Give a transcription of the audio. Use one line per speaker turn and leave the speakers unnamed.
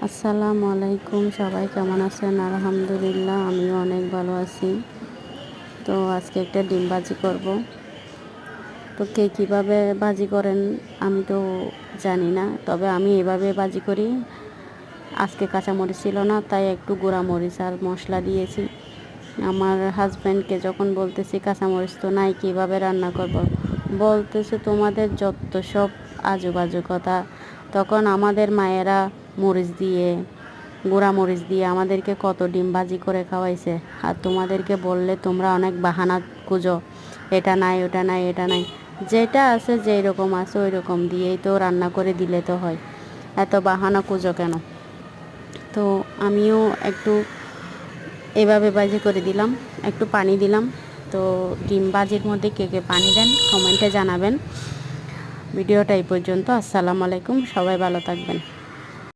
আসসালামু আলাইকুম, সবাই কেমন আছেন? আলহামদুলিল্লাহ, আমিও অনেক ভালো আছি। তো আজকে একটা ডিম ভাজি করব। তো কে কীভাবে ভাজি করেন আমি তো জানি না, তবে আমি এভাবে ভাজি করি। আজকে কাঁচামরিচ ছিল না, তাই একটু গুঁড়া মরিচ আর মশলা দিয়েছি। আমার হাজব্যান্ডকে যখন বলতেছি কাঁচামরিচ তো নাই, কীভাবে রান্না করব, বলতেছে তোমাদের যত সব আজু বাজু কথা। তখন আমাদের মায়েরা মরিচ দিয়ে, গুঁড়া মরিচ দিয়ে আমাদেরকে কত ডিম ভাজি করে খাওয়াইছে। আর তোমাদেরকে বললে তোমরা অনেক বাহানা খুঁজো, এটা নাই ওটা নাই এটা নাই। যেটা আছে যেই রকম আছে ওই রকম দিয়েই তো রান্না করে দিলে তো হয়, এত বাহানা খুঁজো কেন? তো আমিও একটু এভাবে ভাজি করে দিলাম, একটু পানি দিলাম। তো ডিম ভাজির মধ্যে কে কে পানি দেন কমেন্টে জানাবেন। ভিডিওটা এই পর্যন্ত। আসসালামু আলাইকুম, সবাই ভালো থাকবেন।